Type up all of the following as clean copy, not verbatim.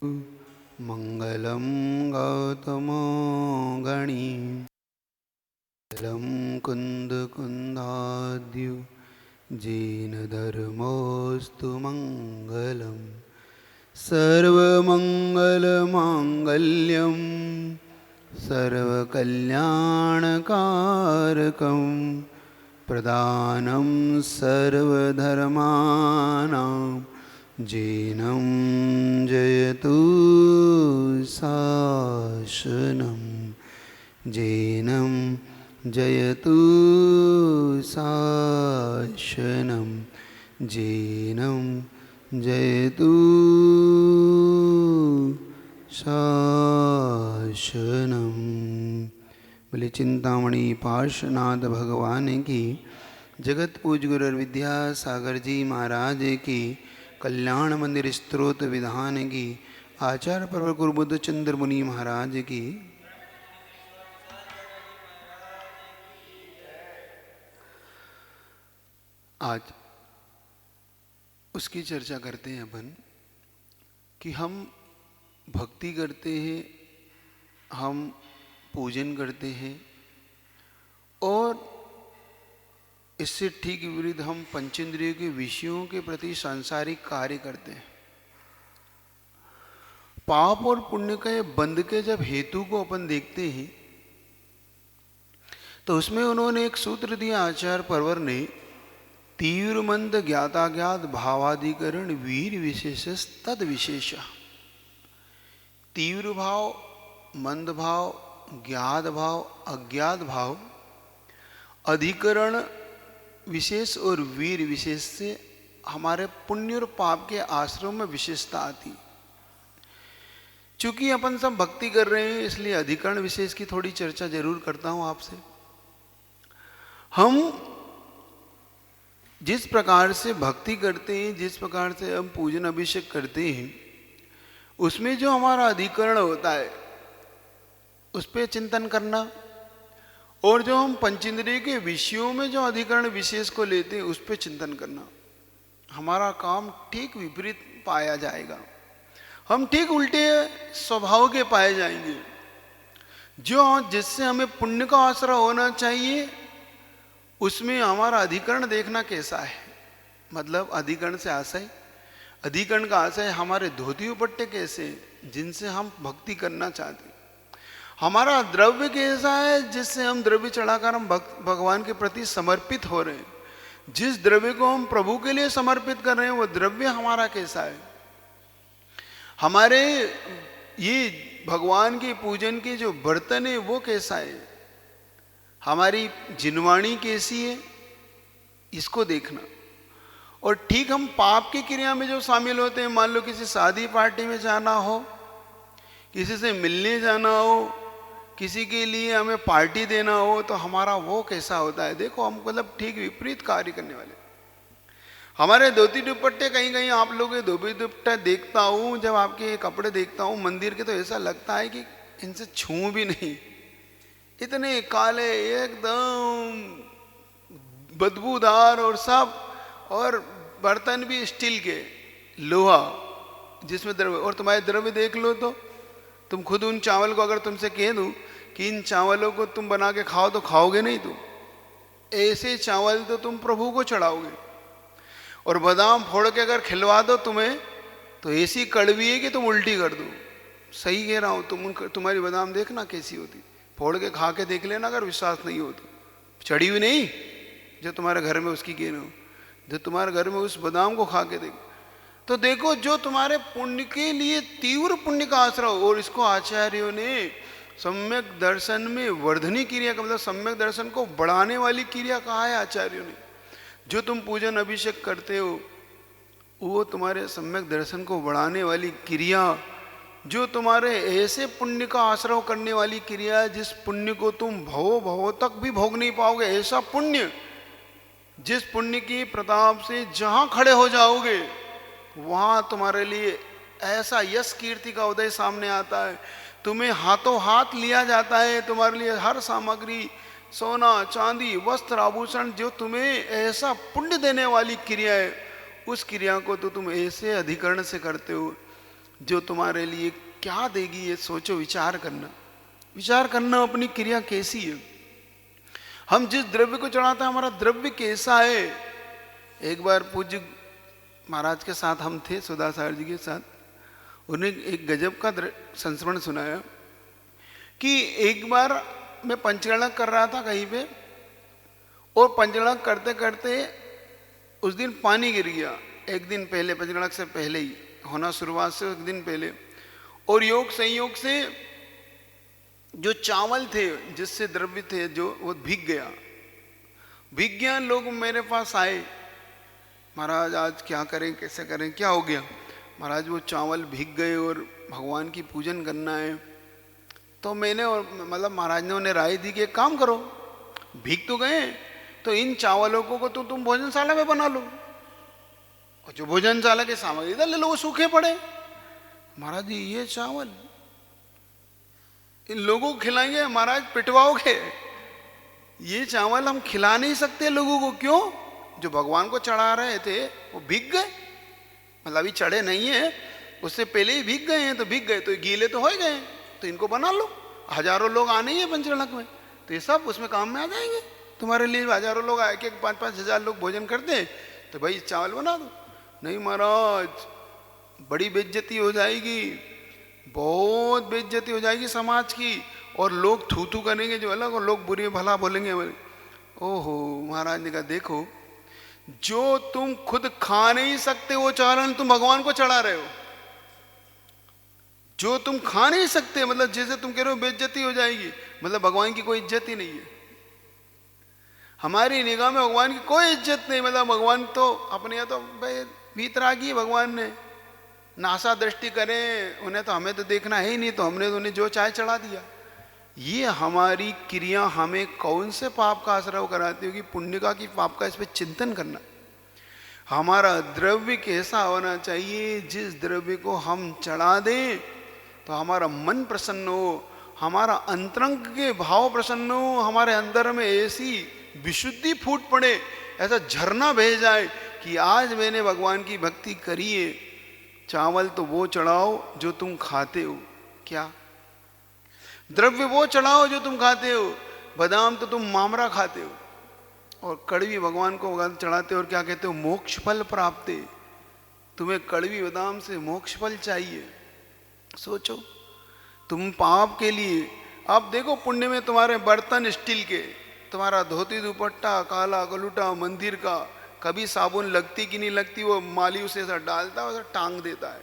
मंगलम गौतमो गणी मंगलम कुंद कुंदाद्यु जैन धर्मोस्तु मंगलम सर्वमंगलमांगल्यम सर्वकल्याणकारकं प्रदानं सर्वधर्माणां जैनं जयतु शासनं जैनं जयतु शासनं जैनं जयतु शासनम। बोले चिंतामणि पार्श्वनाथ भगवान की, जगत पूज गुरु विद्यासागर जी महाराज की, कल्याण मंदिर स्तोत्र विधान की, आचार्य प्रवर गुरु बुद्ध चंद्र मुनि महाराज की। आज उसकी चर्चा करते हैं अपन कि हम भक्ति करते हैं, हम पूजन करते हैं और इससे ठीक विपरीत हम पंचेंद्रियों के विषयों के प्रति सांसारिक कार्य करते हैं। पाप और पुण्य के बंध के जब हेतु को अपन देखते हैं तो उसमें उन्होंने एक सूत्र दिया आचार्य परवर ने, तीव्र मंद ज्ञाताज्ञात भावाधिकरण वीर विशेष तद विशेष। तीव्र भाव, मंद भाव, ज्ञात भाव, अज्ञात भाव, अधिकरण विशेष और वीर विशेष से हमारे पुण्य और पाप के आश्रम में विशेषता आती। चूंकि अपन सब भक्ति कर रहे हैं इसलिए अधिकरण विशेष की थोड़ी चर्चा जरूर करता हूं आपसे। हम जिस प्रकार से भक्ति करते हैं, जिस प्रकार से हम पूजन अभिषेक करते हैं, उसमें जो हमारा अधिकरण होता है उस पर चिंतन करना, और जो हम पंचेंद्रिय के विषयों में जो अधिकरण विशेष को लेते हैं उस पर चिंतन करना, हमारा काम ठीक विपरीत पाया जाएगा। हम ठीक उल्टे स्वभाव के पाए जाएंगे। जो जिससे हमें पुण्य का आश्रय होना चाहिए उसमें हमारा अधिकरण देखना कैसा है। मतलब अधिकरण से आशय, अधिकरण का आशय हमारे धोती उपट्टे कैसे जिनसे हम भक्ति करना चाहते हैं। हमारा द्रव्य कैसा है जिससे हम द्रव्य चढ़ाकर हम भगवान के प्रति समर्पित हो रहे हैं। जिस द्रव्य को हम प्रभु के लिए समर्पित कर रहे हैं वो द्रव्य हमारा कैसा है। हमारे ये भगवान के पूजन के जो बर्तन है वो कैसा है। हमारी जिनवाणी कैसी है इसको देखना। और ठीक हम पाप की क्रिया में जो शामिल होते हैं, मान लो किसी शादी पार्टी में जाना हो, किसी से मिलने जाना हो, किसी के लिए हमें पार्टी देना हो, तो हमारा वो कैसा होता है। देखो हम मतलब ठीक विपरीत कार्य करने वाले। हमारे धोती दुपट्टे, कहीं कहीं आप लोग के धोती दुपट्टा देखता हूँ, जब आपके कपड़े देखता हूँ मंदिर के, तो ऐसा लगता है कि इनसे छूं भी नहीं, इतने काले एकदम बदबूदार और सब, और बर्तन भी स्टील के, लोहा जिसमें द्रव्य। और तुम्हारे द्रव्य देख लो तो तुम खुद उन चावल को अगर तुमसे कह दूं कि इन चावलों को तुम बना के खाओ तो खाओगे नहीं। तुम ऐसे चावल तो तुम प्रभु को चढ़ाओगे। और बादाम फोड़ के अगर खिलवा दो तुम्हें तो ऐसी कड़वी है कि तुम उल्टी कर दो। सही कह रहा हूं। तुम्हारी बादाम देखना कैसी होती, फोड़ के खा के देख लेना अगर विश्वास नहीं हो तो। चढ़ी हुई नहीं जो तुम्हारे घर में उसकी कह रहे हो, जो तुम्हारे घर में उस बादाम को खा के देखो तो देखो जो तुम्हारे पुण्य के लिए तीव्र पुण्य का आश्रय हो। और इसको आचार्यों ने सम्यक दर्शन में वर्धनी क्रिया का मतलब सम्यक दर्शन को बढ़ाने वाली क्रिया कहा है आचार्यों ने। जो तुम पूजन अभिषेक करते हो वो तुम्हारे सम्यक दर्शन को बढ़ाने वाली क्रिया, जो तुम्हारे ऐसे पुण्य का आश्रय करने वाली क्रिया है जिस पुण्य को तुम भवो भवो तक भी भोग नहीं पाओगे। ऐसा पुण्य, जिस पुण्य की प्रताप से जहां खड़े हो जाओगे वहां तुम्हारे लिए ऐसा यश कीर्ति का उदय सामने आता है। तुम्हें हाथों हाथ लिया जाता है। तुम्हारे लिए हर सामग्री, सोना चांदी वस्त्र आभूषण, जो तुम्हें ऐसा पुण्य देने वाली क्रिया है, उस क्रिया को तो तुम ऐसे अधिकरण से करते हो जो तुम्हारे लिए क्या देगी, ये सोचो, विचार करना। विचार करना अपनी क्रिया कैसी है। हम जिस द्रव्य को चढ़ाते हैं हमारा द्रव्य कैसा है। एक बार पूज्य महाराज के साथ हम थे, सुधासागर जी के साथ, उन्हें एक गजब का संस्मरण सुनाया कि एक बार मैं पंचगणक कर रहा था कहीं पे, और पंचगणक करते करते उस दिन पानी गिर गया। एक दिन पहले, पंचगणक से पहले ही होना शुरुआत से एक दिन पहले, और योग संयोग से जो चावल थे जिससे द्रव्य थे जो, वो भीग गया। भीग गया, लोग मेरे पास आए, महाराज आज क्या करें, कैसे करें, क्या हो गया। महाराज वो चावल भीग गए और भगवान की पूजन करना है। तो मैंने, और मतलब महाराज ने उन्हें राय दी कि एक काम करो, भीग तो गए तो इन चावलों को तो तुम भोजनशाला में बना लो, और जो भोजनशाला के सामग्री इधर ले लो, वो सूखे पड़े। महाराज जी ये चावल इन लोगों को खिलाएंगे, महाराज पिटवाओगे, ये चावल हम खिला नहीं सकते लोगों को। क्यों? जो भगवान को चढ़ा रहे थे वो भीग गए, मतलब अभी चढ़े नहीं है, उससे पहले ही भीग गए हैं, तो भीग गए तो गीले तो हो गए, तो इनको बना लो। हजारों लोग आने ही है पंचगणक में, तो ये सब उसमें काम में आ जाएंगे। तुम्हारे लिए हजारों लोग आए कि 5-5 हजार लोग भोजन करते हैं, तो भाई चावल बना दो। नहीं महाराज, बड़ी बेइज्जती हो जाएगी, बहुत बेइज्जती हो जाएगी समाज की, और लोग थू थू करेंगे जो अलग, और लोग बुरे भला बोलेंगे। ओहो, महाराज ने कहा देखो, जो तुम खुद खा नहीं सकते वो चावल तुम भगवान को चढ़ा रहे हो। जो तुम खा नहीं सकते, मतलब जैसे तुम कह रहे हो बेइज्जती हो जाएगी, मतलब भगवान की कोई इज्जत ही नहीं है। हमारी निगाह में भगवान की कोई इज्जत नहीं, मतलब भगवान तो अपने यहाँ तो भाई वीतरागी भगवान ने नासा दृष्टि करें, उन्हें तो हमें तो देखना है ही नहीं, तो हमने तो उन्हें जो चाहे चढ़ा दिया। ये हमारी क्रिया हमें कौन से पाप का आश्रय कराती होगी, पुण्य का कि पाप का, इस पर चिंतन करना। हमारा द्रव्य कैसा होना चाहिए, जिस द्रव्य को हम चढ़ा दें तो हमारा मन प्रसन्न हो, हमारा अंतरंग के भाव प्रसन्न हो, हमारे अंदर में ऐसी विशुद्धि फूट पड़े, ऐसा झरना बह जाए कि आज मैंने भगवान की भक्ति करी है। चावल तो वो चढ़ाओ जो तुम खाते हो, क्या द्रव्य वो चढ़ाओ जो तुम खाते हो। बादाम तो तुम मामरा खाते हो, और कड़वी भगवान को चढ़ाते हो, और क्या कहते हो, मोक्ष फल प्राप्त। तुम्हें कड़वी बादाम से मोक्ष फल चाहिए। सोचो, तुम पाप के लिए, अब देखो पुण्य में तुम्हारे बर्तन स्टील के, तुम्हारा धोती दुपट्टा काला गलूटा मंदिर का, कभी साबुन लगती कि नहीं लगती, वो माली उसे ऐसा डालता है, ऐसा टांग देता है,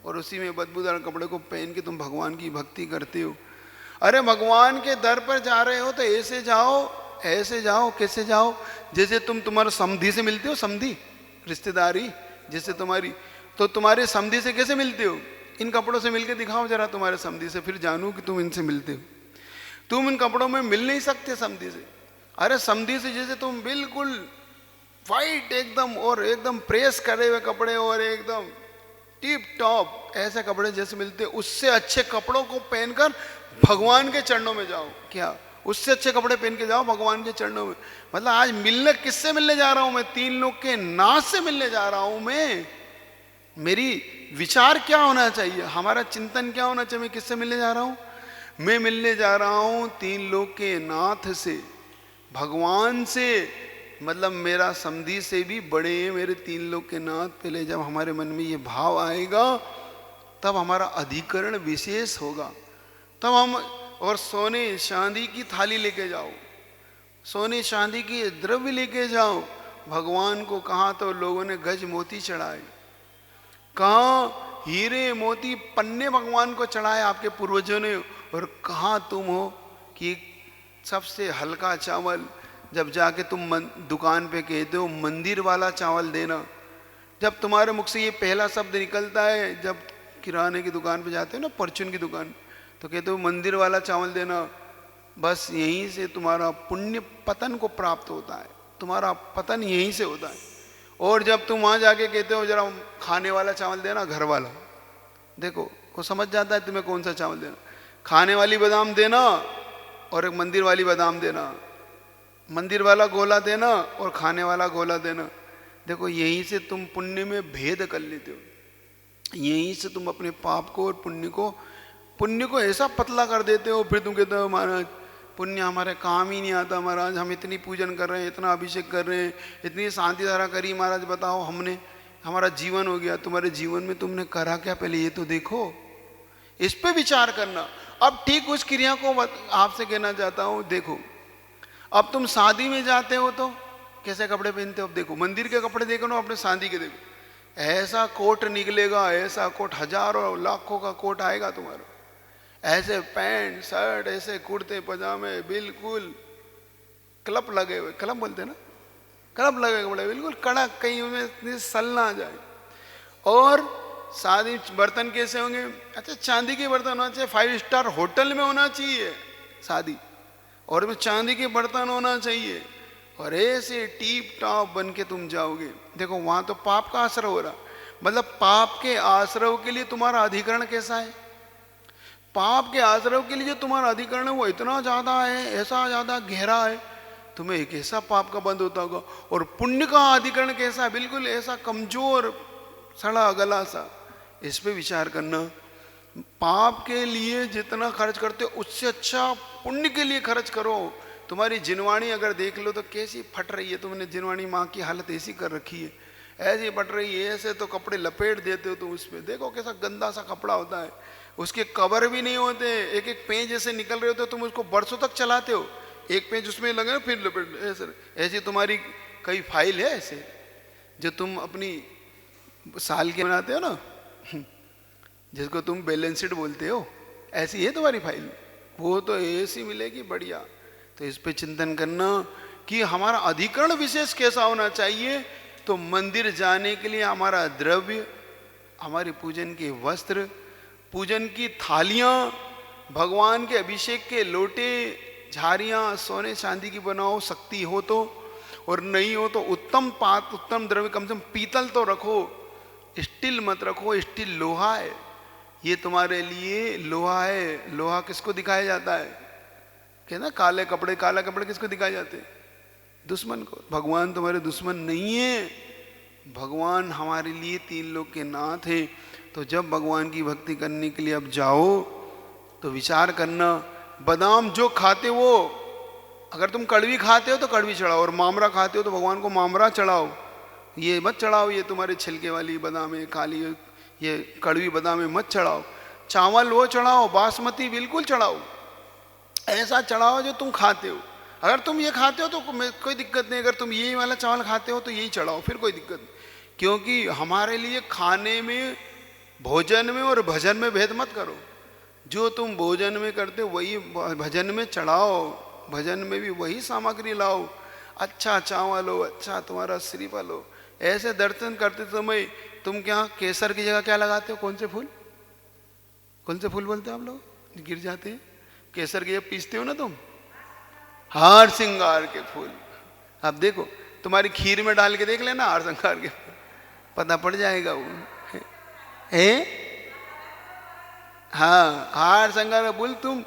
और उसी में बदबूदार कपड़े को पहन के तुम भगवान की भक्ति करते हो। अरे भगवान के दर पर जा रहे हो तो ऐसे जाओ, ऐसे जाओ, कैसे जाओ, जैसे तुम तुम्हारे समधी से मिलते हो, समधी रिश्तेदारी जैसे तुम्हारी, तो तुम्हारे समधी से कैसे मिलते हो, इन कपड़ों से मिलके दिखाओ जरा तुम्हारे समधी से, फिर जानू कि तुम इनसे मिलते हो। तुम इन कपड़ों में मिल नहीं सकते समधी से। अरे समधी से जैसे तुम बिल्कुल वाइट एकदम, और एकदम प्रेस करे हुए कपड़े, और एकदम टिप टॉप ऐसे कपड़े जैसे मिलते, उससे अच्छे कपड़ों को पहनकर भगवान के चरणों में जाओ। क्या उससे अच्छे कपड़े पहन के जाओ भगवान के चरणों में। मतलब आज मिलने, किससे मिलने जा रहा हूं मैं, 3 लोग के नाथ से मिलने जा रहा हूं मैं। मेरी विचार क्या होना चाहिए, हमारा चिंतन क्या होना चाहिए, मैं किससे मिलने जा रहा हूं, मैं मिलने जा रहा हूं 3 लोग के नाथ से, भगवान से। मतलब मेरा समधी से भी बड़े हैं मेरे 3 लोग के नाथ। पहले जब हमारे मन में ये भाव आएगा तब हमारा अधिकरण विशेष होगा, तब हम, और सोने चांदी की थाली लेके जाओ, सोने चांदी की द्रव्य लेके जाओ भगवान को। कहाँ तो लोगों ने गज मोती चढ़ाए, कहाँ हीरे मोती पन्ने भगवान को चढ़ाए आपके पूर्वजों ने, और कहाँ तुम हो कि सबसे हल्का चावल जब जाके तुम दुकान पे कहते हो मंदिर वाला चावल देना। जब तुम्हारे मुख से ये पहला शब्द निकलता है, जब किराने की दुकान पे जाते हो ना, परचून की दुकान, तो कहते हो मंदिर वाला चावल देना, बस यहीं से तुम्हारा पुण्य पतन को प्राप्त होता है, तुम्हारा पतन यहीं से होता है। और जब तुम वहाँ जाके कहते हो जरा खाने वाला चावल देना, घर वाला, देखो वो समझ जाता है तुम्हें कौन सा चावल देना। खाने वाली बादाम देना और एक मंदिर वाली बादाम देना, मंदिर वाला गोला देना और खाने वाला गोला देना। देखो यहीं से तुम पुण्य में भेद कर लेते हो। यहीं से तुम अपने पाप को और पुण्य को ऐसा पतला कर देते हो। फिर तुम कहते हो महाराज पुण्य हमारे काम ही नहीं आता महाराज, हम इतनी पूजन कर रहे हैं, इतना अभिषेक कर रहे हैं, इतनी शांति धारा करी महाराज, बताओ हमने, हमारा जीवन हो गया। तुम्हारे जीवन में तुमने करा क्या पहले ये तो देखो, इस पे विचार करना। अब ठीक उस क्रिया को आपसे कहना चाहता हूँ, देखो अब तुम शादी में जाते हो तो कैसे कपड़े पहनते हो। अब देखो मंदिर के कपड़े देखो ना, अपने शादी के देखो, ऐसा कोट निकलेगा, ऐसा कोट, हजारों लाखों का कोट आएगा तुम्हारा, ऐसे पैंट शर्ट, ऐसे कुर्ते पजामे, बिल्कुल क्लब लगे हुए, क्लब बोलते ना, क्लब लगे कपड़े बिल्कुल कड़क, कहीं में सल ना आ जाए। और शादी बर्तन कैसे होंगे, अच्छा चांदी के बर्तन होना चाहिए, 5 स्टार होटल में होना चाहिए शादी, और में चांदी के बर्तन होना चाहिए, और ऐसे टीप टॉप बन के तुम जाओगे। देखो वहां तो पाप का आश्रय हो रहा, मतलब पाप के आश्रय के लिए तुम्हारा अधिकरण कैसा है, पाप के आश्रय के लिए जो तुम्हारा अधिकरण है वो इतना ज्यादा है, ऐसा ज्यादा गहरा है, तुम्हें एक ऐसा पाप का बंद होता होगा। और पुण्य का अधिकरण कैसा है, बिल्कुल ऐसा कमजोर सड़ा गला सा। इस पे विचार करना, पाप के लिए जितना खर्च करते हो उससे अच्छा पुण्य के लिए खर्च करो। तुम्हारी जिनवाणी अगर देख लो तो कैसी फट रही है, तुमने जिनवाणी माँ की हालत ऐसी कर रखी है, ऐसी फट रही है, ऐसे तो कपड़े लपेट देते हो तुम उसमें, देखो कैसा गंदा सा कपड़ा होता है, उसके कवर भी नहीं होते, एक एक पेज ऐसे निकल रहे होते, तुम उसको बरसों तक चलाते हो, एक पेज उसमें लगे फिर लपेट, ऐसे ऐसी तुम्हारी कई फाइल है ऐसे जो तुम अपनी साल के बनाते हो ना, जिसको तुम बैलेंस शीट बोलते हो, ऐसी है तुम्हारी फाइल, वो तो ऐसी मिलेगी बढ़िया। तो इस पे चिंतन करना कि हमारा अधिकरण विशेष कैसा होना चाहिए। तो मंदिर जाने के लिए हमारा द्रव्य, हमारे पूजन के वस्त्र, पूजन की थालियां, भगवान के अभिषेक के लोटे, झारियां सोने चांदी की बनाओ, शक्ति हो तो, और नहीं हो तो उत्तम पात्र, उत्तम द्रव्य, कम से कम पीतल तो रखो, स्टील मत रखो, स्टील लोहा है, ये तुम्हारे लिए लोहा है। लोहा किसको दिखाया जाता है, कहना काले कपड़े, काला कपड़े किसको दिखाए जाते हैं, दुश्मन को। भगवान तुम्हारे दुश्मन नहीं है, भगवान हमारे लिए 3 लोक के नाथ है। तो जब भगवान की भक्ति करने के लिए अब जाओ तो विचार करना, बादाम जो खाते हो, अगर तुम कड़वी खाते हो तो कड़वी चढ़ाओ, और मामरा खाते हो तो भगवान को मामरा चढ़ाओ, ये मत चढ़ाओ ये तुम्हारे छिलके वाली बादामें, काली ये कड़वी बादामें मत चढ़ाओ। चावल वो चढ़ाओ, बासमती बिल्कुल चढ़ाओ, ऐसा चढ़ाओ जो तुम खाते हो। अगर तुम ये खाते हो तो कोई दिक्कत नहीं, अगर तुम यही वाला चावल खाते हो तो यही चढ़ाओ, फिर कोई दिक्कत नहीं। क्योंकि हमारे लिए खाने में, भोजन में और भजन में भेद मत करो, जो तुम भोजन में करते हो वही भजन में चढ़ाओ, भजन में भी वही सामग्री लाओ, अच्छा चावल हो, अच्छा तुम्हारा श्रीफल हो। ऐसे दर्शन करते समय तुम क्या केसर की जगह क्या लगाते हो, कौन से फूल, कौन से फूल बोलते हो आप लोग, गिर जाते हैं, केसर की जब पीसते हो ना तुम, हार श्रृंगार के फूल। अब देखो तुम्हारी खीर में डाल के देख लेना हार श्रृंगार के फूल, पता पड़ जाएगा वो है। हाँ हार श्रृंगार का फूल तुम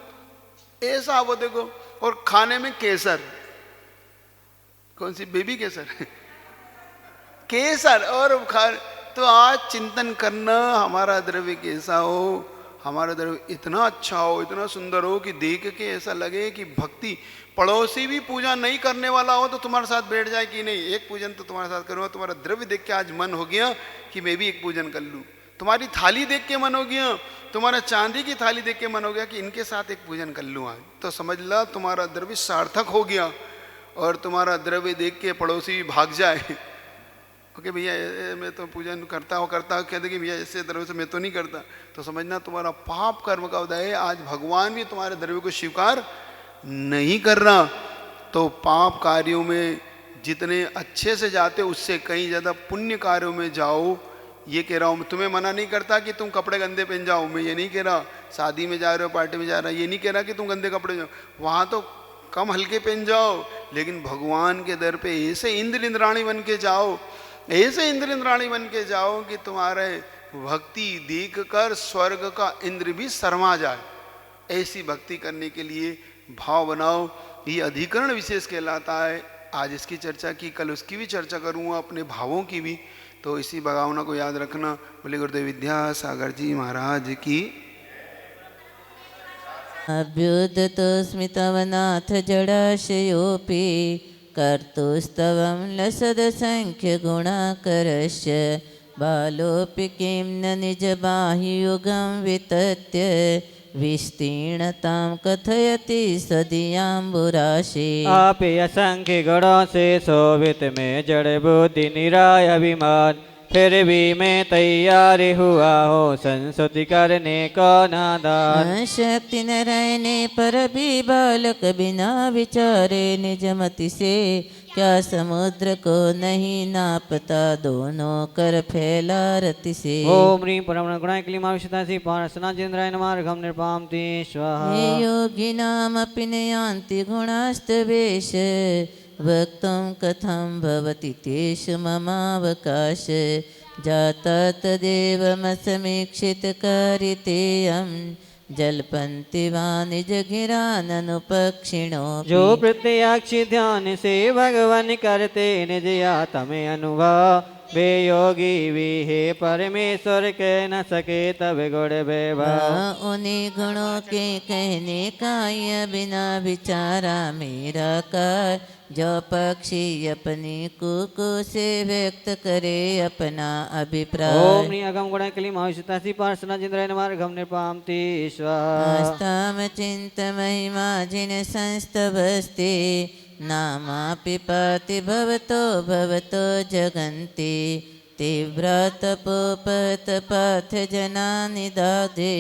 ऐसा वो देखो। और खाने में केसर, कौन सी बेबी केसर केसर और खा। तो आज चिंतन करना हमारा द्रव्य कैसा हो, हमारा द्रव्य इतना अच्छा हो, इतना सुंदर हो कि देख के ऐसा लगे कि भक्ति, पड़ोसी भी पूजा नहीं करने वाला हो तो तुम्हारे साथ बैठ जाए कि नहीं एक पूजन तो तुम्हारे साथ करूँगा। तुम्हारा द्रव्य देख के आज मन हो गया कि मैं भी एक पूजन कर लूँ, तुम्हारी थाली देख के मन हो गया, तुम्हारा चांदी की थाली देख के मन हो गया कि इनके साथ एक पूजन कर लूँ आज, तो समझ ला तुम्हारा द्रव्य सार्थक हो गया। और तुम्हारा द्रव्य देख के पड़ोसी भी भाग जाए, ओके भैया मैं तो पूजन करता हूँ कहते कि भैया ऐसे द्रव्य से मैं तो नहीं करता, तो समझना तुम्हारा पाप कर्म का उदय है। आज भगवान भी तुम्हारे द्रव्य को स्वीकार नहीं कर रहा। तो पाप कार्यों में जितने अच्छे से जाते उससे कहीं ज़्यादा पुण्य कार्यों में जाओ। ये कह रहा हूँ, तुम्हें मना नहीं करता कि तुम कपड़े गंदे पहन जाओ, मैं ये नहीं कह रहा। शादी में जा रहे हो, पार्टी में जा रहा है, ये नहीं कह रहा कि तुम गंदे कपड़े जाओ, वहाँ तो कम हल्के पहन जाओ, लेकिन भगवान के दर पे ऐसे इंद्र इंद्राणी बन के जाओ, ऐसे इंद्र इंद्राणी बन के जाओ कि तुम्हारे भक्ति देख कर स्वर्ग का इंद्र भी शर्मा जाए। ऐसी भक्ति करने के लिए भाव बनाओ। ये अधिकरण विशेष कहलाता है। आज इसकी चर्चा की, कल उसकी भी चर्चा करूँगा, अपने भावों की भी। तो इसी भावना को याद रखना। बोले गुरुदेव विद्यासागर जी महाराज की। अभ्युदतोऽस्मि तव नाथ जडाशयोऽपि कर्तुस्तवं लसदसङ्ख्यगुणाकरस्य बालोऽपि किं न निजबाह्युगं वितत्य विस्तीर्णतां कथयति सदीयाम्बुराशि। आपे असंख्य गुणों से शोभित में जड़ बुद्धि निराय अभिमान, फिर भी मैं तैयार हुआ हो संस्तुति करने को नादान। शक्ति न रहने पर भी बालक बिना विचारे निजमति से क्या समुद्र को नहीं नापता दोनों कर फैला रति से। ओम ह्रीं परम गुणाय क्लीमा विशुद्धासि पारसना चंद्राय नमार्घं निर्पाम्ति स्वाहा। हे योगिनामपि न यान्ति गुणास्तवेश वक्तुं कथं भवति तेषु ममावकाश जाता तदेवमसमीक्षितकारितेयं जल्पन्ति वा निजगिराननुपक्षिणो। जो प्रत्यक्ष ध्यान से भगवान करते निज आत्मे अनुभव वे योगी भी हे परमेश्वर कह न सके तब गुण वैभव। उन्हीं गुणों के कहने का यह बिना विचारा मेरा कार जो पक्षी अपनी कुकु से व्यक्त करे अपना अभिप्राय। ओम नी अगम गुण क्लीमा विशुद्धासि पार्षना चंद्राय नमार्घं निर्पाम्ति स्वाहा। आस्ताम चिंत महिमा जिन संस्तवस्ते नामापि पाति भवतो भवतो जगन्ति तीव्रतपोपत पाथ जनानि दादे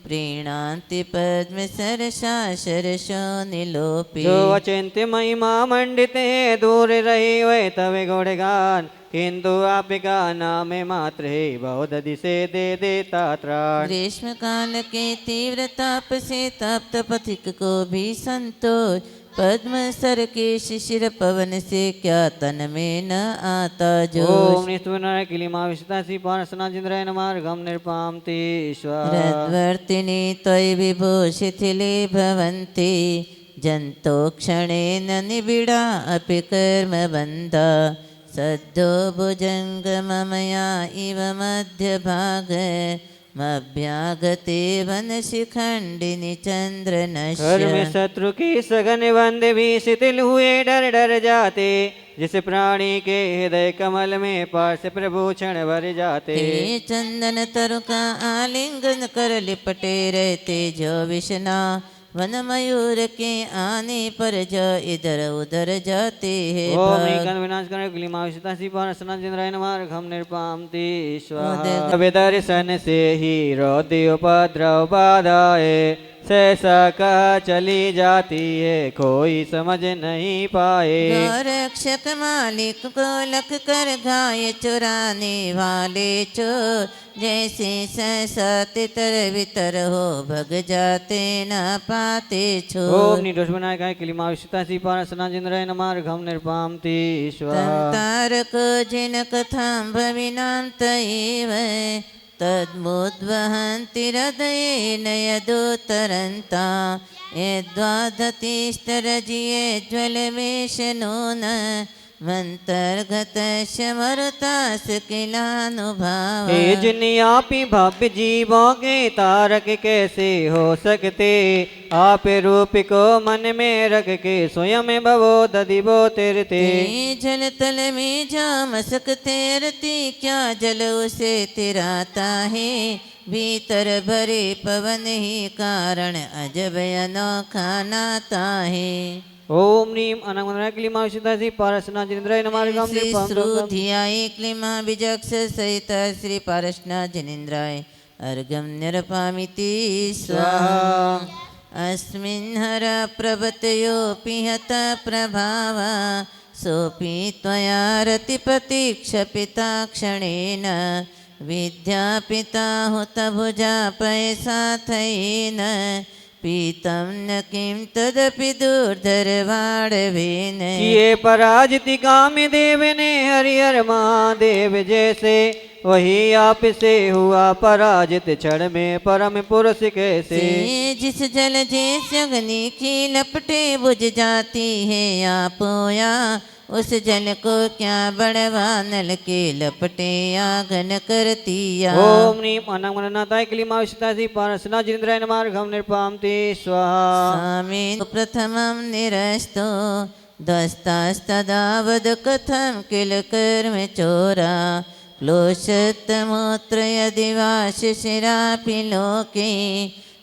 प्रीणान्ति पद्म सरसा सरसो निलोपी। जो अचिंत्य महिमा मंडिते दूर रही वे तवे गुणगान किंतु आपका नाम मात्र है बहुत दिशे दे देता त्राण। ग्रीष्म काल के तीव्र ताप से तप्त पथिक को भी संतोष पद्म सर के शिशिर पवन से क्या तन में न आता जोश। ओम निस्तुनाय क्लीमा विशुद्धासि पार्षना चंद्राय नमार्घं निर्पाम्ति स्वाहा। हृद्वर्तिनि त्वयि विभूषिथिले भवन्ति जन्तो क्षणेन निबिडा अपि कर्मबन्धा सद्यो भुजङ्गममया इव मध्यभाग मभ्यागते वनशिखण्डिनि चन्द्रनश्य। घर में शत्रु की सघन बंद भी शिथिल हुए डर डर जाते जिस प्राणी के हृदय कमल में पार्श प्रभु क्षण भर जाते। हे चंदन तरु का आलिंगन कर लिपटे रहते जो विषना वन मयूर के आने पर जो इधर उधर जाते हैं। ओम निकन विनाश कर क्लीमा विशुद्धासि पार्षना चंद्राय नमार्घं निर्पाम्ति स्वाहा। विदर्शन से ही रोदि उपद्रव बाधाए सहसा कहा चली जाती है कोई समझ नहीं पाए। रक्षक मालिक को लख कर घाय चुराने वाले चोर जैसे सहसा तितर बितर हो भग जाते न पाते छोर। ओम निर्दोष बनाए गाय क्लीमा विशुद्धासि पार्षना चंद्राय नमार्घं निर्पाम्ति स्वाहा। तारक जिन कथां भविनान्त एव तद्मुद्वहन्ति हृदयेन यदुत्तरन्ता यद्वादतिस्तरजिये ज्वलमेशनून मन्तर्गतस्य मरुतास किलानुभाव। हे जिन्यापि भव्य जीवों के तारक कैसे हो सकते आप रूप को मन में रख के स्वयं भवो दधिबो तेरते। जल तल में जा मसक तैरती क्या जल उसे तिराता है भीतर भरे पवन ही कारण अजब अनोखा नाता है। ओम नीम अनंगमंडलाय क्लीमा विशुद्धासि पार्षना चंद्राय नमार्घं निर्पाम्ति क्लीमा विजक्ष सहित श्री पार्षना जनेन्द्राय अर्घं निर्पामिति स्वाहा। अस्मिन् हर प्रभतयोऽपि हत प्रभावा सोऽपि त्वया रतिप्रतीक्षपिता क्षणेन विद्यापिता हुतभुजा पैसाथयेन पीतं न किं तदपि दुर्धरवाड़वेन। ये पराजिति काम देव ने हरिहर महादेव जैसे वही आप से हुआ पराजित क्षण में परम पुरुष कैसे। जिस जल जैसे अग्नि की लपटे बुझ जाती है आपोया उस जल को क्या बढ़वा नल के लपटे आंगन करतिया। ओम नीम अनंगनाथाय क्लीमाविष्टासी पारसना जिंद्राय नमार्घम निर्पामति स्वाहा। स्वामी प्रथमं निरस्तो दस्तास्तदावद कथं किल कर्म चोरा क्लोशतमोत्र यदिवाश शिरापि लोके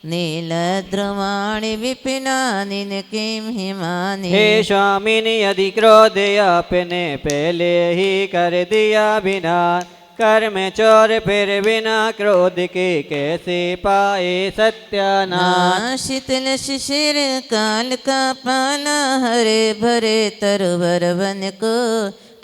नीलद्रुमाणि विपिनानि न किं हिमानि। हे स्वामिनी यदि क्रोधे आपने पहले ही कर दिया बिना कर्म चोर फिर बिना क्रोध के कैसे पाए सत्यानाश। शीतल शिशिर काल का पाला हरे भरे तरुवर वन को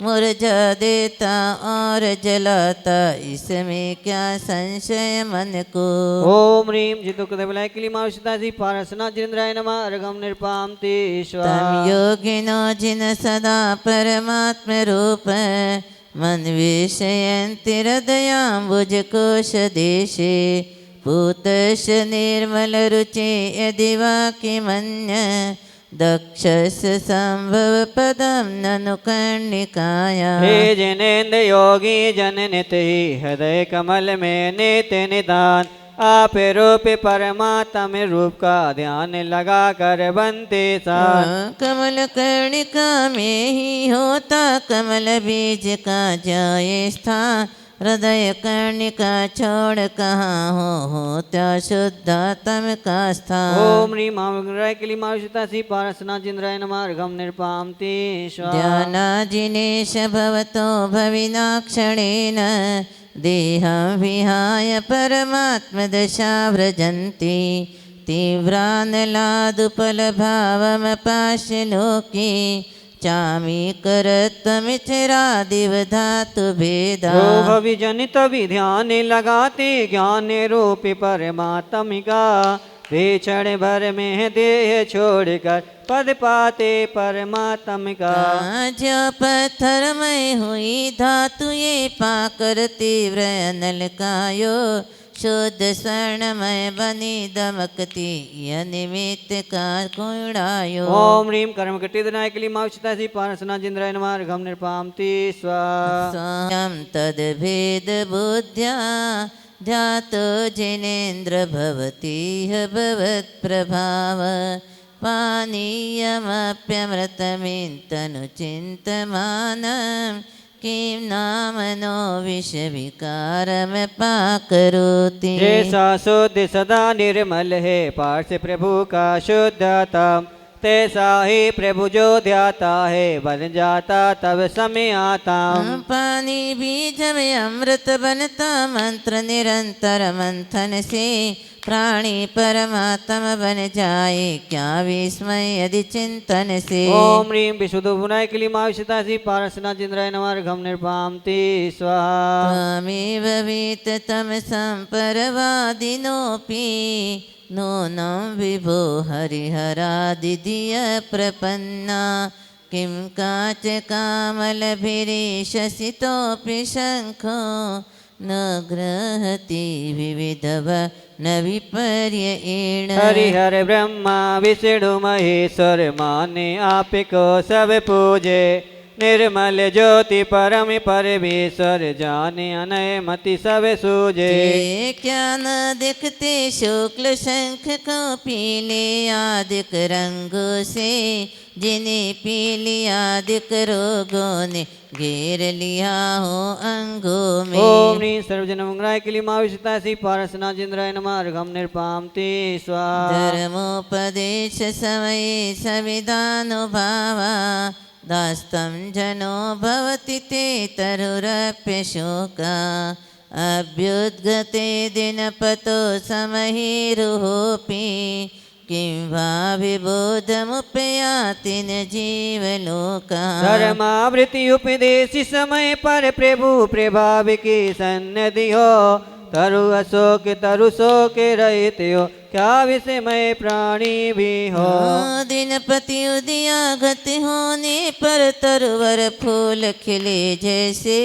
मुरझा देता और जलाता इसमें क्या संशय मन को। ओम ह्रीं जितुकदेवलाय क्लीमाविष्टासी पारसना जिंद्राय नमः अर्घम निर्पामति स्वाहा। तम योगिनो जिन सदा परमात्म रूप मन विषयन्ति हृदयाम्बुजकोश देशे पूतश निर्मल रुचि यदि वा किमन्य दक्षस संभव पदम ननु कर्णिकाया। हे जिनेन्द्र योगी जन नित ही हृदय कमल में नित्य निदान आप रूप परमात्म रूप का ध्यान लगा कर बनते सा। कमल कर्णिका में ही होता कमल बीज का जाए स्थान हृदय कर्णिका छोड़ कहाँ होता शुद्धात्म का स्थान। ओम ह्रीं महाविग्रहाय क्लीमाविष्टासी पारसना जिंद्राय नमः अर्घम निर्पामति स्वाहा। ध्यानाजिनेश भवतो भविनाक्षणेन देहं विहाय परमात्मदशा व्रजन्ति तीव्रानलादुपलभावमपाश्य लोके चामी करत्वमिचरादिवधातु भेदा। जो भविजनित विध्यान लगाते ज्ञान रूपी परमात्मिका वे क्षण भर में देह छोड़कर पद पाते परमात्मिका। जो पत्थरमय हुई धातु ये पाकर तीव्र अनल कायो शुद्ध स्वर्णमय बनी दमकती यह निमित्त का कुड़ायो। ओम ह्रीं कर्मकटिदनाय क्लीमाविष्टासी पारसना जिंद्राय नमः अर्घम निर्पामति स्वाहा। स्वयं तद्भेद बुद्ध्या ध्यातो जिनेन्द्र भवति भवत्प्रभाव पानीयमप्यमृतमिन्तनुचिन्तमानं किं नामनो विषविकारमपाकरोति। जैसा शुद्ध सदा निर्मल है पार्श प्रभु का शुद्धता तैसा ही प्रभु जो ध्याता है बन जाता तब समय आता। पानी बीज में अमृत बनता मंत्र निरंतर मंथन से प्राणी परमात्मा बन जाए क्या विस्मय यदि चिंतन से। ओम ह्रीं विशुद्धभुवनाय क्लीमाविष्टासी पारसना जिंद्राय नमः अर्घम निर्पामति स्वाहा। त्वमेव वीततं सम्परवादिनोऽपि नूनं विभो हरिहरादिधिय प्रपन्ना किं काच कामलभिरीशसितोऽपि शङ्खो न गृहति विविधव न विपर्ययेण। हरिहर ब्रह्मा विष्णु महेश्वर माने आपको सब पूजे निर्मल ज्योति परम परमेश्वर जाने अनय मति सब सूझे। क्या न दिखते शुक्ल शंख को पीले आदिक रंगों से जिन्हें पीली आदिक रोगों ने घेर लिया हो अंगों में। ओम ह्रीं सर्वजन मंगलाय क्लीमाविष्टासी पारसना जिंद्राय नमः अर्घम निर्पामति स्वाहा। धर्मोपदेश समये सविदानुभावा दास्तं जनो भवति ते तरुरप्यशोका अभ्युद्गते दिनपतो समहिरुहोऽपि किं वा विबोधमुपयाति न जीवलोका। धर्मावृत्ति उपदेश समय पर प्रभु प्रभाव की सन्निधि हो तरु अशोक तरु शोक रहित हो क्या विषमय प्राणी भी हो। दिनपति उदियागत होने पर तरुवर फूल खिले जैसे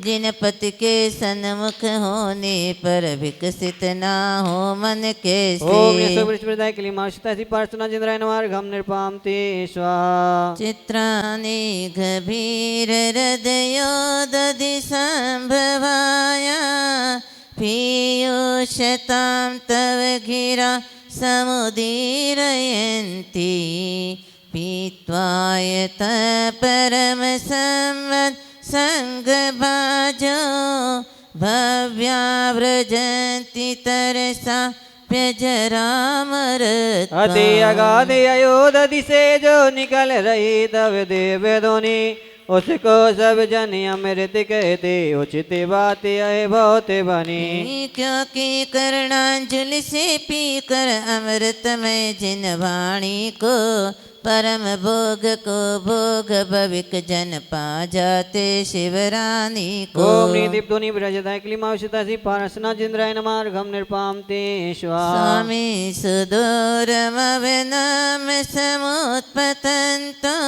जिन पति के सन्मुख होने पर विकसित ना हो मन कैसे। ओम यशोवृष्प्रदाय क्लीमावशितासी पार्श्वना जिंद्राय नमः निर्पाम ते स्वाहा। चित्राणि गभीर हृदयो दधि संभवाया पीयूषतां तव गिरा समुदीरयन्ति पीत्वायत परम संवत् संगभाजो भव्याव्रजन्ति तरसा प्यजरामरत। अति अगाध अयोधि से जो निकल रही तब दिव्य ध्वनि उसको सब जन अमृत कहते उचित बात यह बहुत बनी। क्योंकि कर्णांजलि से पीकर अमृतमय जिन वाणी को परम भोग को भोग भविक जन पा जाते शिवरानी को। ओम दीप्तोनि विराजताय क्लीमावशितासी पार्श्वना जिंद्राय नमः निर्पाम ते स्वाहा। स्वामी सुदूरमवनाम समुत्पतन्तो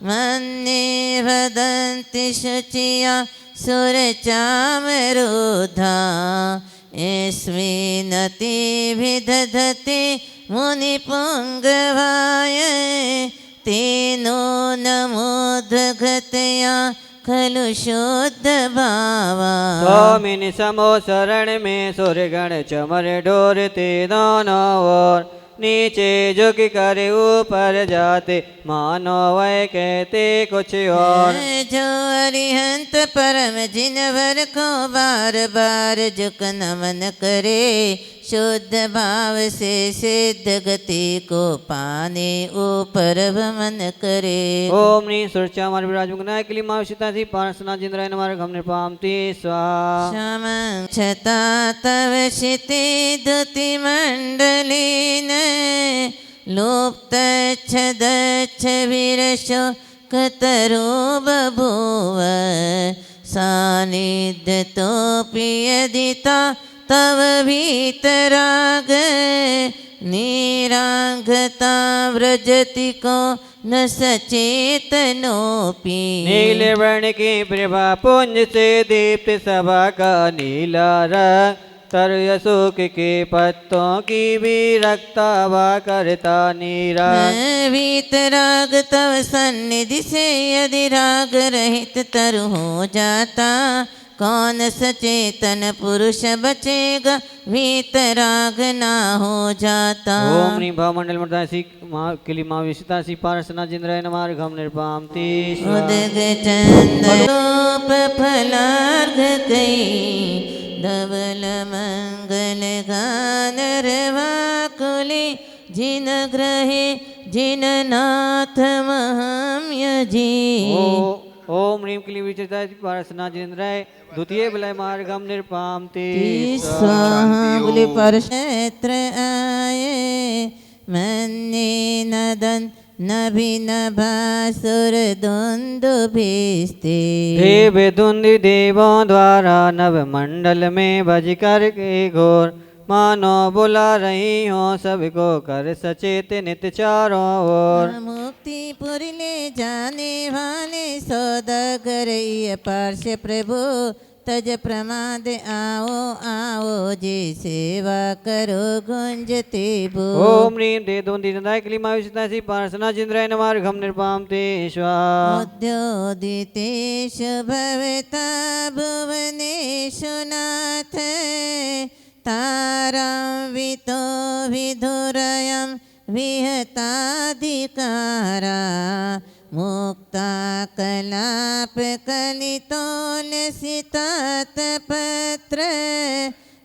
मन्ये वदन्ति शुचिया सुरचामरुधा यस्मिन्नति विदधति मुनिपुङ्गवाय तेनो नमोद्गतया खलु शुद्ध भावा। स्वामिनि समो शरण में सुरगण चमर डोरते दोनों ओर नीचे झुक कर ऊपर जाते मानो वह कहते कुछ और। जो अरिहंत परम जिनवर को बार बार झुक नमन करे शुद्ध भाव से सिद्ध गति को पाने ऊपर भमन करे। ओम नी सुरक्षा मार विराजमुखनाय क्लीमावशितासी पार्श्वना जिंद्राय नमः निर्पाम ते स्वाहा। क्षमं छता तव शिते दुति मंडलेन लुप्तच्छदच्छ विरशो कतरो बभूव सानिध्यतोऽपि यदिता तव भीतराग निरांगता व्रजति को न सचेतनोपि। नील वर्ण की प्रभा पुंज से दीप्त सभा का नीला रंग तरयशोक के पत्तों की भी रक्तावा करता नीरा। वीतराग तव सन्निधि से यदि राग रहित तरु हो जाता कौन सचेतन पुरुष बचेगा वीतराग ना हो जाता। ओम नी भावमंडल मर्दासी क्लीमावशितासी पार्श्वना जिंद्राय नमः निर्पाम ते स्वाहा। उदग चंदोप फलार्घ कई धवल मंगल गानरवाकुले जिन ग्रहे जिन नाथ महम यजी। ओम ह्रीं क्लीं विचरताय पार्श्वना जिंद्राय द्वितीय बलय मार्गम निर्पाम ते स्वाहा। बोले परक्षेत्र आये मन्ये नदन नभिनभासुर दुंदुभिस्ते। देव दुंदि देवों द्वारा नव मंडल में बज कर के घोर मानो बुला रही हो सबको कर सचेत नित चारों ओर। मुक्तिपुर ले जाने वाले सौदागर पार्श प्रभु तज प्रमाद आओ आओ जे सेवा करो गुंजते बो। ओम ह्रीं दे दुंदि नदाय क्लीमावशितासी पार्श्वना जिंद्राय नमः निर्पाम ते स्वाहा। उद्योदितेषु भवता भुवनेषु नाथ तारान्वितो विधुरयं विहताधिकारा मुक्ता कलापकलितोलसितातपत्र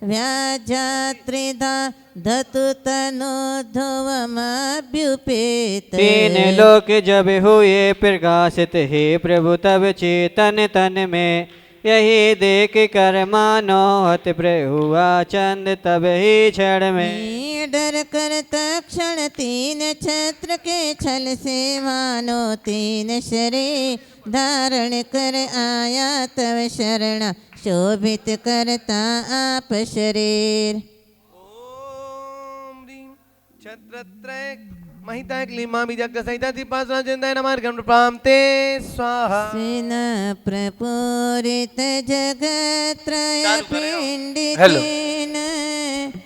व्याजात्रिधा धतु तनोध्रुवमभ्युपेत। तीन लोक जब हुए प्रकाशित हे प्रभु तब चेतन तन में यही देख कर मानो हत हुआ चंद तब ही क्षण में। डर कर तक्षण तीन छत्र के छल से मानो तीन शरीर धारण कर आया तव शरण शोभित करता आप शरीर। ओम ह्रीं छत्रत्रय महिता क्लीमा बीजक सहिता त्रिपासना चिंतन मार्गम प्राप्ते स्वाहा सेन प्रपूरित जगत्रय पिंडितेन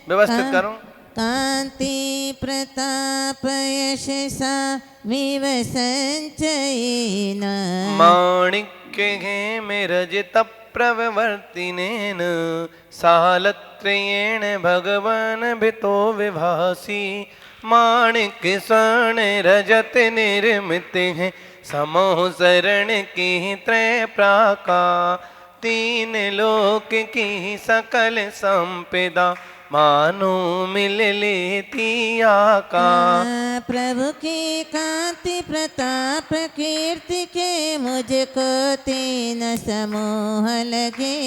व्यवस्थित करो कांति प्रताप यशसा विवसंचयेन माणिक्य मेरजित प्रवर्तिनेन सालत्रयेण भगवान भितो विभासी माणिक्य स्वर्ण रजत निर्मित हैं समोह शरण की त्रय प्राका तीन लोक की सकल संपदा मानो मिल लेती आका। प्रभु की कांति प्रताप कीर्ति के मुझको तीन समूह लगे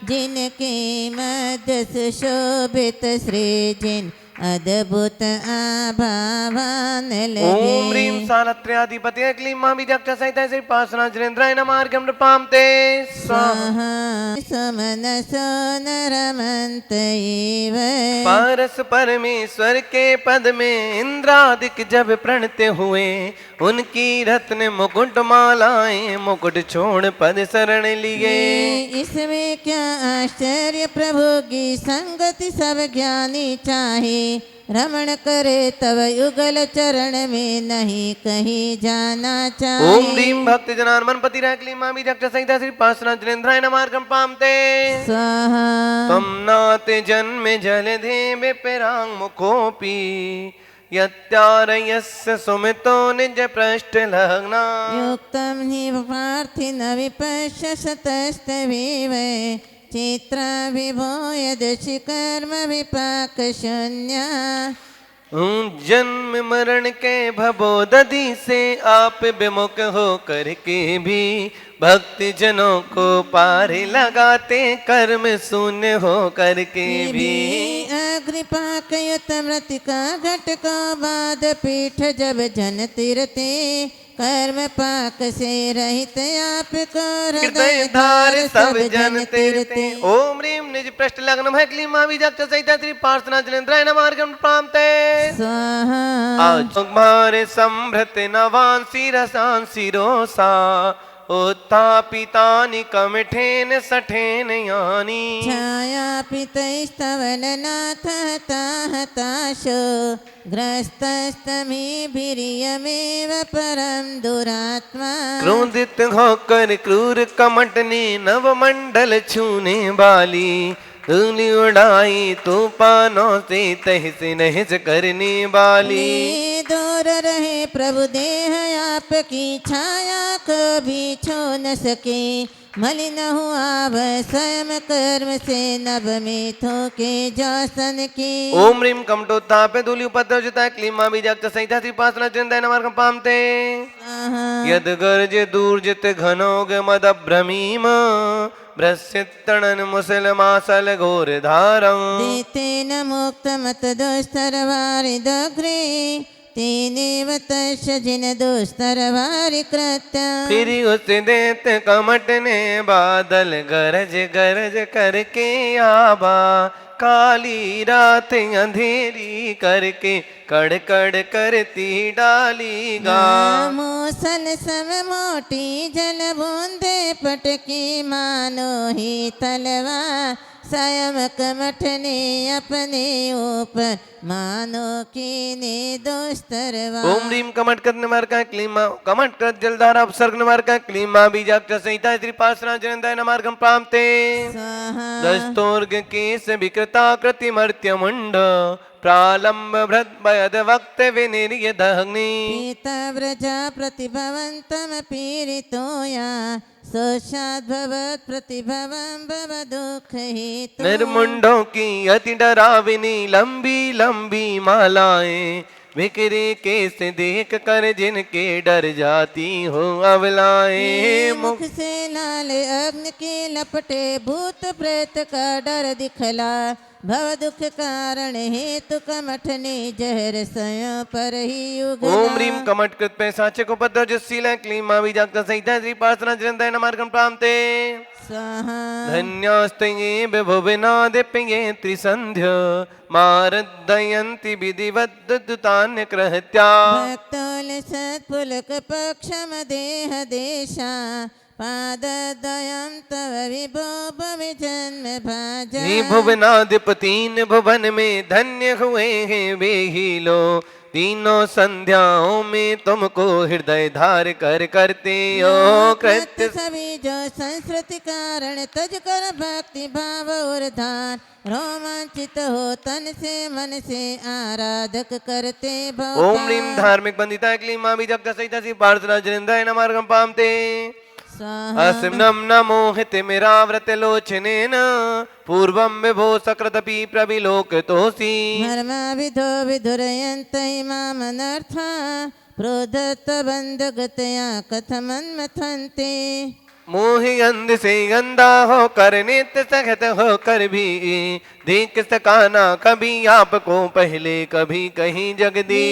जिनके मध्य सुशोभित सृजन अद्भुत आभावान लगे। ओम ह्रीं सालत्रयाधिपतये क्लीं बीजक्ष सहित श्री पासना जनेन्द्राय नमार्गम नृपामते स्वाहा। समनसो नरमंत एव पारस परमेश्वर के पद में इंद्रादिक जब प्रणत हुए उनकी रत्न मुकुट मालाएं मुकुट छोड़ पद शरण लिए। इसमें क्या आश्चर्य प्रभु की संगति सब ज्ञानी चाहे रमण करे तव युगल चरण में नहीं कहीं जाना चाहिए। ओम ह्रीं भक्त जनान मनपति क्लीं बीजक्ष सहित श्री पासना जनेन्द्राय नमार्गम पामते स्वाहा। तम नाते जन्म जलधे विपरांग मुखोपि यत्यारयस्य सुमितो निज पृष्ठ लग्ना युक्तं हि पार्थिन विपश्य शतस्तवेव चित्रा विभो यदशि कर्म विपाक शून्या। जन्म मरण के भवोदधि से आप विमुख हो करके भी भक्ति जनों को पार लगाते कर्म शून्य हो करके भी। अग्रिपाकयुत मृतिका घट को बाद पीठ जब जन तीरते कर्म पाक से रहित आपको हृदय धार सब जन तीरते। ओम ह्रीं निज पृष्ठ लग्न है क्लीं बीजक्ष सहित श्री पार्श्वनाथ जनेन्द्राय नमार्गम प्राप्ते स्वाहा। आज मारे संभृत नवांसी रसांसी रोसा उत्थापितानि कमिठेन सठेन यानी। छाया पितैस्तवन नाथ हताशो ग्रस्तस्तमीभिर्यमेव परम दुरात्मा। क्रोधित होकर क्रूर कमट ने नवमंडल छूने वाली धूलि उड़ाई तूफानों से तहस नहस करने वाली। दूर रहे प्रभु देह आपकी छाया को भी छू न सके मलिन हुआ वह स्वयं कर्म से नभ में थोके जौसन की। ओम ह्रीं कमटोत्थापे धूलि उपद्रवजिता क्लीं बीजक्ष सहित श्री पासना जनेन्द्राय नमार्गम पामते यद गर्ज दूर्जित घनोग मद भ्रमीम भ्रस्यतणन मुसलमासल घोर धारम। तेन मुक्त मत दोस्तर वारि दग्रे तेनेव तस्य जिन दोस्तर वारि कृत्य। फिर उस देत कमट ने बादल गरज गरज करके आबा काली रात अंधेरी करके कड़ कड़ करती डाली गा। मूसल सम मोटी जल बूंदे पटकी मानो ही तलवा स्वयं कमठ ने अपने ऊपर मानो कीने दोस्तरवा। ओम ह्रीं कमट करने मार का क्लीमा कमट कर जलधारा उपसर्ग मार का क्लीमा बीजक्ष सहित श्री पासना जनेन्द्राय नमार्गम प्राप्ते दस्तोर्ग केश विकृताकृति मर्त्य मुंड प्रालंब भृत भयद वक्त विनिर्य दग्नि। पीतव्रजा प्रतिभवन्तम पीड़ितोया सोषाद्भवत् प्रतिभवं भव दुख हेतु। निर्मुंडों की अति डराविनी लंबी लंबी मालाएं विक्रे केस देख कर जिनके डर जाती हो अबलाएं। मुख से लाल अग्नि के लपटे भूत प्रेत का डर दिखला भव दुख कारण हेतु कमठने जहर स्वयं पर ही उगला। ओम ह्रीम कमट कृत पे साचे को पद्र जशील क्लीम मां बीजाक्ष संहिता श्री पार्श्वनाथ जयंताय नमार्गम प्राप्ते स्वाहा। धन्यास्ते विभुविनादिप्ये त्रिसंध्य मारदयन्ति विधिवद्दुतान्य कृत्या भक्तोल सत्पुलक पक्षम देह देशा पाददयं तव विभो भवि जन्म भाजा। भुवनाधिपतीन भुवन में धन्य हुए हैं वे ही लो तीनों संध्याओं में तुमको हृदय धार कर करते हो कृत्य सभी जो संस्कृति कारण तज कर भक्ति भाव और धार रोमांचित हो तन से मन से आराधक करते भव। ओम ह्रीम धार्मिक बंदिता क्लीम मां बीजाक्ष संहिता श्री पार्श्वनाथ जयंताय नमार्गम पामते अस्मिन्नं नमोहित मिराव्रत लोचनेन पूर्वं विभो सकृदपि प्रविलोकितोऽसि धर्मा विधो विधुरयन्त इमामनर्था प्रोदत्त बन्धगतया कथमन्मथन्ते। मोहि अंध से अंधा हो कर नित्य सखत हो कर भी देख सकाना कभी आपको पहले कभी कहीं जगदी।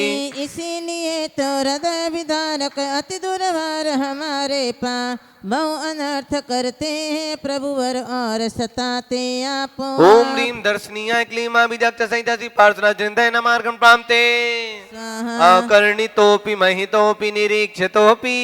इसीलिए तो हृदय विदारक अति दुर्वार हमारे पा बहु अनर्थ करते हैं प्रभुवर और सताते आप। ओम ह्रीम दर्शनीय क्लीमा बीजाक्ष संहिता श्री पार्श्वनाथ जयंताय नमार्गम प्राप्ते अकर्णितोऽपि महितोऽपि निरीक्षितोऽपि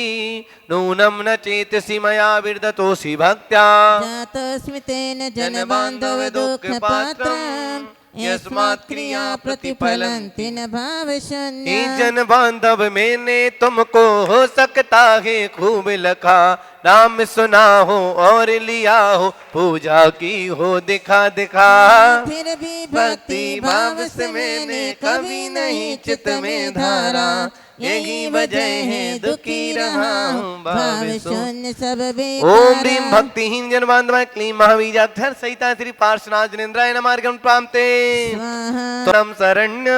नूनं न चेतसि मया विर्दतोऽसि भक्त्या जातोऽस्मि तेन जनबान्धव दुःखपात्रम् यस्मात् क्रिया प्रतिफलन्ति न भावशून्या। जन बांधव मैंने तुमको हो सकता है खूब लखा नाम सुना हो और लिया हो पूजा की हो दिखा दिखा फिर भी भक्ति भाव से मैंने कभी नहीं चित्त में धारा यही वजह है दुखी रहा हूँ भाव शून्य सब बेकार। ओम ह्रीम भक्तिहीन जन बांधव क्लीम महावीजाक्षर सहिता श्री पार्श्वनाथ जनेन्द्राय नमार्गम प्राप्ते त्वं शरण्य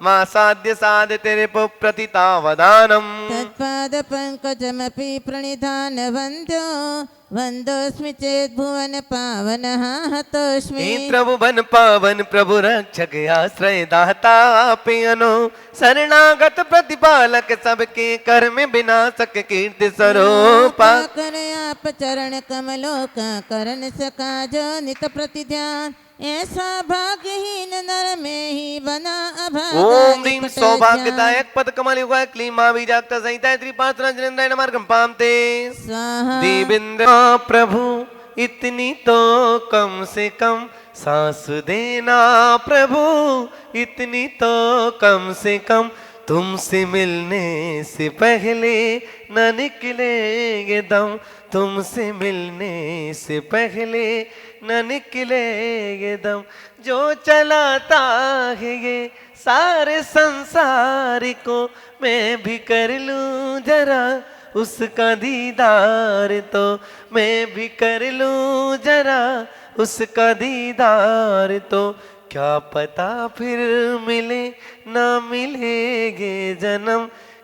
मां साध्य साधते रिपु प्रतितावदानम् तत्पाद पंकजमपि प्रणिधान वन्द्यो वन्दोऽस्मि चेत् भुवन पावन हतोऽस्मि। प्रभु बन पावन प्रभु रक्षक आश्रय दाता पियनो शरणागत प्रतिपालक सबके कर में विनाशक कीर्ति स्वरूपा कर आप चरण कमलों का करन सका जो नित प्रति ध्यान ऐसा भाग्यहीन नर में ही बना अभागा। ओम ह्रीम सौभाग्यदायक पद कमल युग क्लीम महावीजाक्ष संहिता श्री पार्श्वनाथ जनेन्द्राय नमार्गम पामते स्वाहा। देवेंद्र प्रभु इतनी तो कम से कम सांस देना प्रभु इतनी तो कम से कम तुमसे मिलने से पहले न निकलेंगे दम तुमसे मिलने से पहले न निकलेंगे दम जो चलाता है ये सारे संसार को मैं भी कर लूं जरा उसका दीदार तो मैं भी कर लूं जरा उसका दीदार तो क्या पता फिर मिले ना मिलेंगे जन्म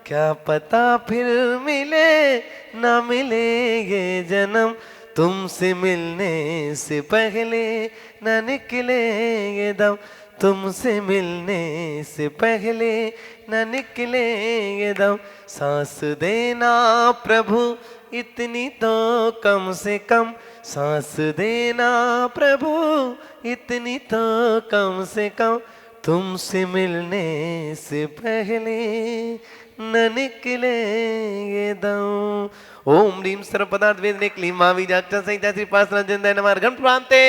क्या पता फिर मिले ना मिलेंगे जन्म तुमसे मिलने से पहले न निकलेंगे दम तुमसे मिलने से पहले न निकलेंगे दम सांस देना प्रभु इतनी तो कम से कम सांस देना प्रभु इतनी तो कम से कम तुमसे मिलने से पहले न निकलेंगे दम। ओम ह्रीम सर्व पदार्थ वेदने क्लीम महावीजाक्ष संहिता श्री पार्श्वनाथ जयंताय नमार्गम प्राप्ते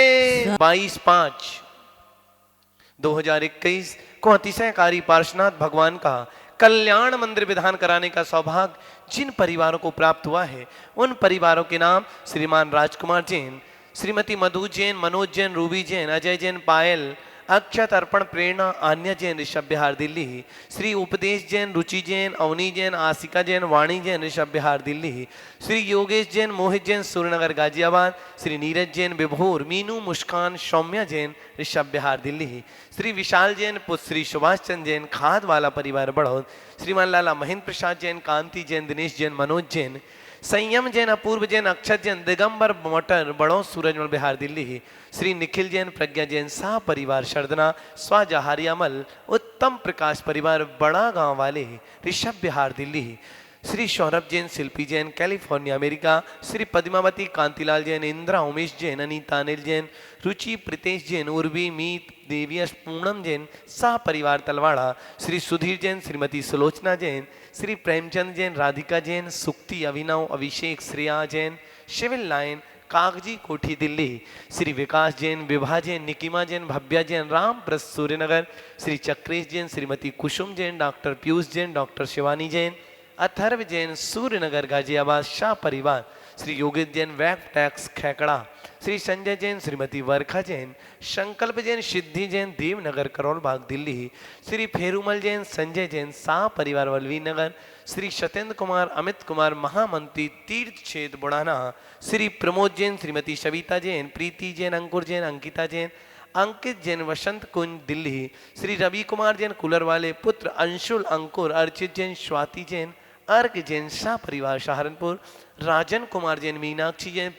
22/5/2021 को अतिशयकारी पार्श्वनाथ भगवान का कल्याण मंदिर विधान कराने का सौभाग्य जिन परिवारों को प्राप्त हुआ है उन परिवारों के नाम श्रीमान राजकुमार जैन, श्रीमती मधु जैन, मनोज जैन, रूबी जैन, अजय जैन, पायल, अक्षत अर्पण, प्रेरणा, आन्या जैन, ऋषभ बिहार दिल्ली, श्री उपदेश जैन, रुचि जैन, अवनी जैन, आशिका जैन, वाणी जैन, ऋषभ बिहार दिल्ली, श्री योगेश जैन, मोहित जैन, सूर्यनगर गाजियाबाद, श्री नीरज जैन, विभोर, मीनू, मुस्कान, सौम्या जैन, ऋषभ बिहार दिल्ली, श्री विशाल जैन, पुत्र श्री सुभाष चंद्र जैन, खाद वाला परिवार बढ़ौद, श्रीमान लाला महेंद्र प्रसाद जैन, कांति जैन, दिनेश जैन, मनोज जैन, संयम जैन, अपूर्व जैन, अक्षत जैन, दिगंबर मोटर, बड़ो सूरजमल बिहार दिल्ली। श्री निखिल जैन, प्रज्ञा जैन, शाह परिवार शर्दना, स्वाजहारी अमल, उत्तम प्रकाश परिवार बड़ा गांव वाले, ऋषभ बिहार दिल्ली। श्री सौरभ जैन, शिल्पी जैन, कैलिफोर्निया अमेरिका। श्री पद्मावती, कांतिलाल जैन, इंदिरा उमेश जैन, अनीता अनिल जैन, रुचि प्रीतेश जैन, उर्वी मीत देवियश, पूनम जैन, शाह परिवार तलवाड़ा। Shri Sudhir Jain, Shrimati Sulochana Jain, Shri Premchand Jain, Radhika Jain, Sukti, Abhinav, Abhishek, Shreya Jain, civil line, Kagzi Kothi Delhi. श्री विकास जैन, विभा जैन, निकिमा जैन, भव्या जैन, रामप्रस सूर्यनगर। श्री चक्रेश जैन, श्रीमती कुसुम जैन, डॉक्टर पीयूष जैन, डॉक्टर शिवानी जैन, अथर्व जैन, सूर्यनगर गाजियाबाद, शाह परिवार। श्री योगित जैन, वेब टैक्स खेकड़ा। श्री संजय जैन, श्रीमती वर्खा जैन, संकल्प जैन, सिद्धि जैन, देवनगर करोल बाग दिल्ली। श्री फेरुमल जैन, संजय जैन, शाह परिवार वल्लवी नगर। श्री सत्येंद्र कुमार, अमित कुमार, महामंत्री, तीर्थ क्षेत्र बुढ़ाना। श्री प्रमोद जैन, श्रीमती सविता जैन, प्रीति जैन, अंकुर जैन, अंकिता जैन, अंकित जैन, वसंत कुंज दिल्ली। श्री रवि कुमार जैन, कुलर वाले पुत्र, अंशुल, अंकुर, अर्चित जैन, स्वाति जैन, अर्क जैन, शाह परिवार सहारनपुर। राजन कुमार जैन, मीनाक्षी जैन,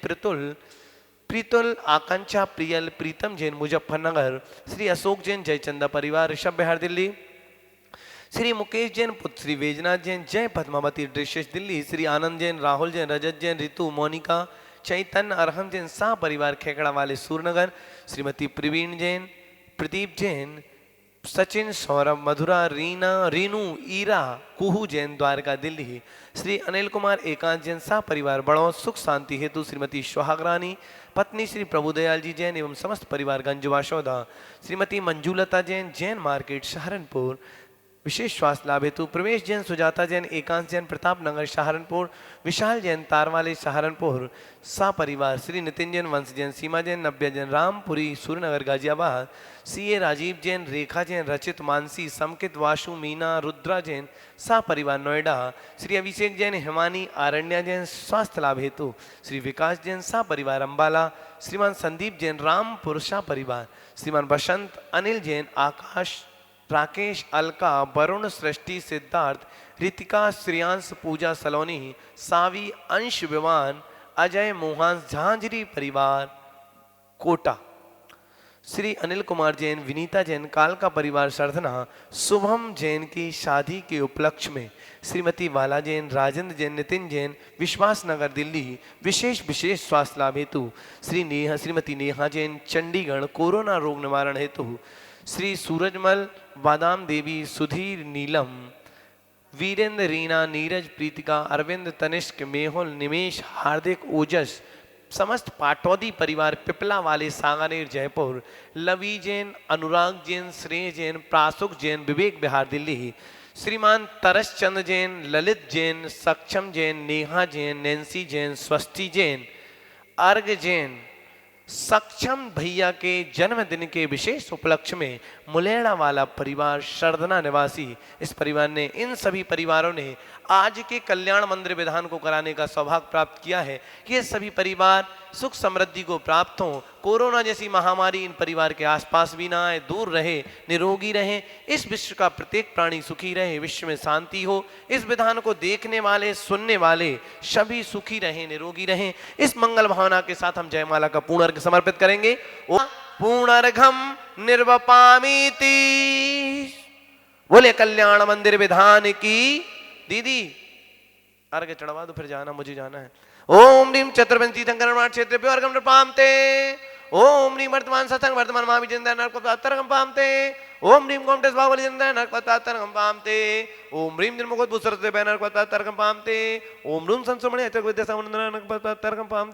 प्रीतुल, आकांक्षा, प्रियल, प्रीतम जैन, मुजफ्फरनगर। श्री अशोक जैन, जयचंदा परिवार, ऋषभ बिहार दिल्ली। श्री मुकेश जैन, पुत्र श्री वेजनाथ जैन, जय पद्मावती ड्रेसेस दिल्ली। श्री आनंद जैन, राहुल जैन, रजत जैन, ऋतु, मोनिका, चैतन्य, अरहम जैन, शाह परिवार खेकड़ा वाले सूरनगर। श्रीमती प्रवीण जैन, प्रदीप जैन, सचिन, सौरभ, मधुरा, रीना, रीनू, ईरा, कुहू जैन, द्वारका दिल्ली। श्री अनिल कुमार, एकांत जैन, शाह परिवार बड़ो, सुख शांति हेतु श्रीमती सुहागरानी, पत्नी श्री प्रभुदयाल जी जैन एवं समस्त परिवार गंजवाशोदा। श्रीमती मंजूलता जैन, जैन मार्केट सहारनपुर, विशेष स्वास्थ्य लाभ हेतु प्रवेश जैन, सुजाता जैन, एकांश जैन, प्रताप नगर सहारनपुर, विशाल जैन, तारवाले सहारनपुर, शाह परिवार। श्री नितिन जैन, वंश जैन, सीमा जैन, नव्या जैन, रामपुरी, सूर्यनगर गाजियाबाद। सीए राजीव जैन, रेखा जैन, रचित, मानसी, समकित, वाशु, मीना, रुद्रा जैन, शाह परिवार नोएडा। श्री अभिषेक जैन, हिमानी, आरण्या जैन, स्वास्थ्य लाभ हेतु। श्री विकास जैन, शाह परिवार अम्बाला। श्रीमान संदीप जैन, रामपुर, शाह परिवार। श्रीमान बसंत अनिल जैन, आकाश, राकेश, अलका, वरुण, सृष्टि, सिद्धार्थ, रितिका, श्रेयांश, पूजा सलोनी, सावी, अंश, विमान, अजय, मोहन, झांझरी परिवार कोटा। श्री अनिल कुमार जैन, विनीता जैन, कालका परिवार सरधना। शुभम जैन की शादी के उपलक्ष्य में श्रीमती वाला जैन, राजेंद्र जैन, नितिन जैन, विश्वास नगर दिल्ली, विशेष स्वास्थ्य लाभ हेतु। श्रीमती नेहा जैन, चंडीगढ़, कोरोना रोग निवारण हेतु। श्री सूरजमल, बादाम देवी, सुधीर, नीलम, वीरेंद्र, रीना, नीरज, प्रीतिका, अरविंद, तनिष्क, मेहुल, निमेश, हार्दिक, ओजस, समस्त पाटौदी परिवार, पिपला वाले, सांगानेर, जयपुर। लवी जैन, अनुराग जैन, श्रेय जैन, प्रासुक जैन, विवेक बिहार दिल्ली। श्रीमान तरस चंद जैन, ललित जैन, सक्षम जैन, नेहा जैन, नैन्सी जैन, स्वस्ति जैन, अर्घ जैन। सक्षम भैया के जन्मदिन के विशेष उपलक्ष्य में मुलेड़ा वाला परिवार शर्धना निवासी, इस परिवार ने, इन सभी परिवारों ने आज के कल्याण मंदिर विधान को कराने का सौभाग्य प्राप्त किया है कि ये सभी परिवार सुख समृद्धि को प्राप्त हों, कोरोना जैसी महामारी इन परिवार के आसपास भी ना आए, दूर रहे, निरोगी रहे, इस विश्व का प्रत्येक प्राणी सुखी रहे, विश्व में शांति हो, इस विधान को देखने वाले, सुनने वाले सभी सुखी रहे, निरोगी रहे। इस मंगल भावना के साथ हम जयमाला का पूर्ण अर्घ समर्पित करेंगे। ओ पूर्णर्घम निर्वपामीति। बोले कल्याण मंदिर विधान की। दीदी अर्घ चढ़वा दो, फिर जाना, मुझे जाना है। ओम ह्रीम चतुर्वंशी शंकर क्षेत्र अर्घम पामते। ओम ह्रीम वर्तमान सत्संग वर्तमान महाविजय नरकम पामते। ओम ह्रीम कोमटेश बाहुबली नरकम पामते। ओम ह्रीम जन्मोद भूसर से नरकम पामते। ओम रूम संसमणि पामते।